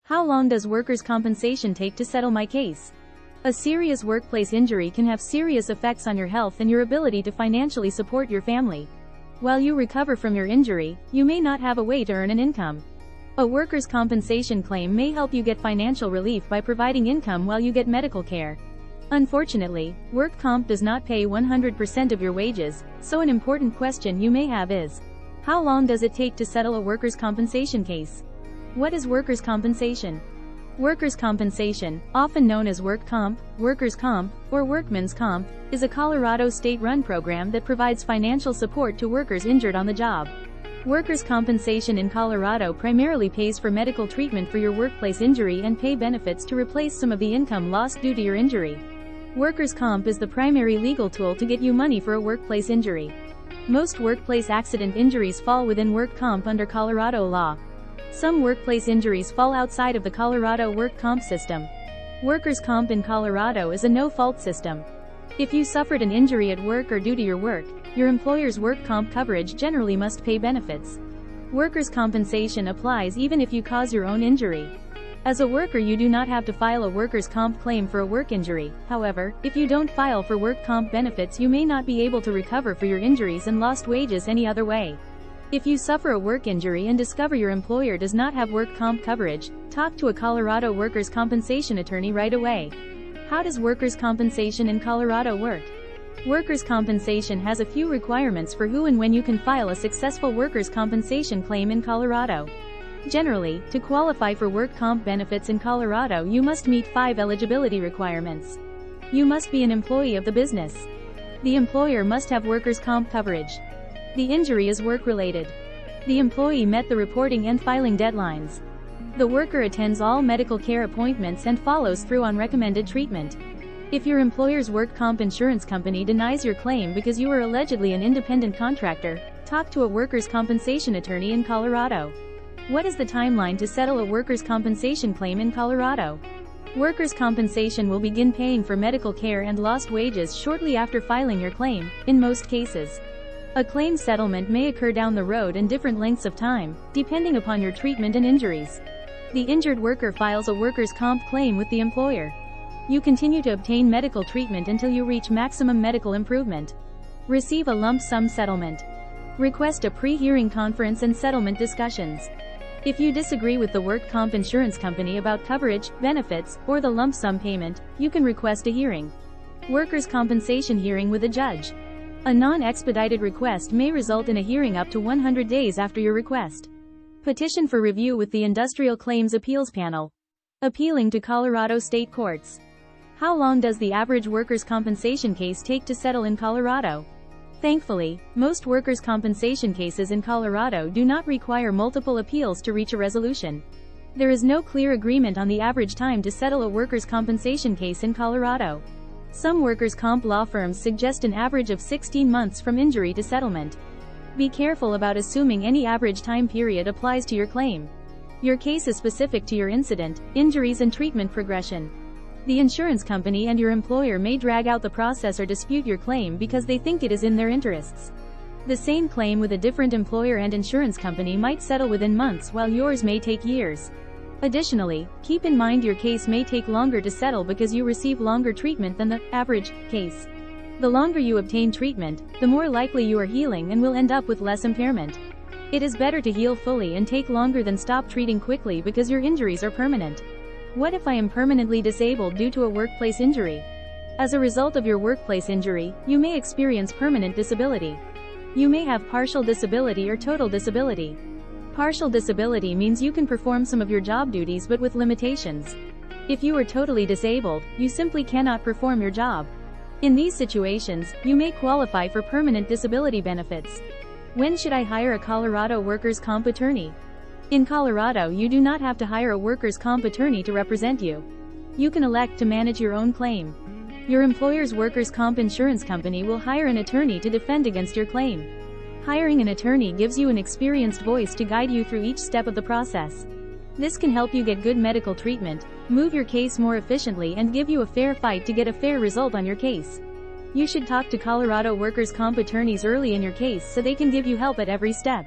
How long does workers' compensation take to settle my case? A serious workplace injury can have serious effects on your health and your ability to financially support your family. While you recover from your injury, you may not have a way to earn an income. A workers' compensation claim may help you get financial relief by providing income while you get medical care. Unfortunately, work comp does not pay 100% of your wages, so an important question you may have is, how long does it take to settle a workers' compensation case? What is workers' compensation? Workers' compensation, often known as work comp, workers' comp, or workman's comp, is a Colorado state-run program that provides financial support to workers injured on the job. Workers' compensation in Colorado primarily pays for medical treatment for your workplace injury and pay benefits to replace some of the income lost due to your injury. Workers' comp is the primary legal tool to get you money for a workplace injury. Most workplace accident injuries fall within work comp under Colorado law. Some workplace injuries fall outside of the Colorado work comp system. Workers' comp in Colorado is a no-fault system. If you suffered an injury at work or due to your work, your employer's work comp coverage generally must pay benefits. Workers' compensation applies even if you cause your own injury. As a worker, you do not have to file a workers' comp claim for a work injury. However, if you don't file for work comp benefits, you may not be able to recover for your injuries and lost wages any other way. If you suffer a work injury and discover your employer does not have work comp coverage, talk to a Colorado workers' compensation attorney right away. How does workers' compensation in Colorado work? Workers' compensation has a few requirements for who and when you can file a successful workers' compensation claim in Colorado. Generally, to qualify for work comp benefits in Colorado, you must meet 5 eligibility requirements. You must be an employee of the business. The employer must have workers' comp coverage. The injury is work-related. The employee met the reporting and filing deadlines. The worker attends all medical care appointments and follows through on recommended treatment. If your employer's work comp insurance company denies your claim because you are allegedly an independent contractor, talk to a workers' compensation attorney in Colorado. What is the timeline to settle a workers' compensation claim in Colorado? Workers' compensation will begin paying for medical care and lost wages shortly after filing your claim, in most cases. A claim settlement may occur down the road in different lengths of time, depending upon your treatment and injuries. The injured worker files a workers' comp claim with the employer. You continue to obtain medical treatment until you reach maximum medical improvement. Receive a lump sum settlement. Request a pre-hearing conference and settlement discussions. If you disagree with the work comp insurance company about coverage, benefits, or the lump sum payment, you can request a hearing. Workers' compensation hearing with a judge. A non-expedited request may result in a hearing up to 100 days after your request. Petition for review with the Industrial Claims Appeals Panel. Appealing to Colorado state courts. How long does the average workers' compensation case take to settle in Colorado? Thankfully, most workers' compensation cases in Colorado do not require multiple appeals to reach a resolution. There is no clear agreement on the average time to settle a workers' compensation case in Colorado. Some workers' comp law firms suggest an average of 16 months from injury to settlement. Be careful about assuming any average time period applies to your claim. Your case is specific to your incident, injuries and treatment progression. The insurance company and your employer may drag out the process or dispute your claim because they think it is in their interests. The same claim with a different employer and insurance company might settle within months while yours may take years. Additionally, keep in mind your case may take longer to settle because you receive longer treatment than the average case. The longer you obtain treatment, the more likely you are healing and will end up with less impairment. It is better to heal fully and take longer than stop treating quickly because your injuries are permanent. What if I am permanently disabled due to a workplace injury? As a result of your workplace injury, you may experience permanent disability. You may have partial disability or total disability. Partial disability means you can perform some of your job duties but with limitations. If you are totally disabled, you simply cannot perform your job. In these situations, you may qualify for permanent disability benefits. When should I hire a Colorado workers' comp attorney? In Colorado, you do not have to hire a workers' comp attorney to represent you. You can elect to manage your own claim. Your employer's workers' comp insurance company will hire an attorney to defend against your claim. Hiring an attorney gives you an experienced voice to guide you through each step of the process. This can help you get good medical treatment, move your case more efficiently and give you a fair fight to get a fair result on your case. You should talk to Colorado workers' comp attorneys early in your case so they can give you help at every step.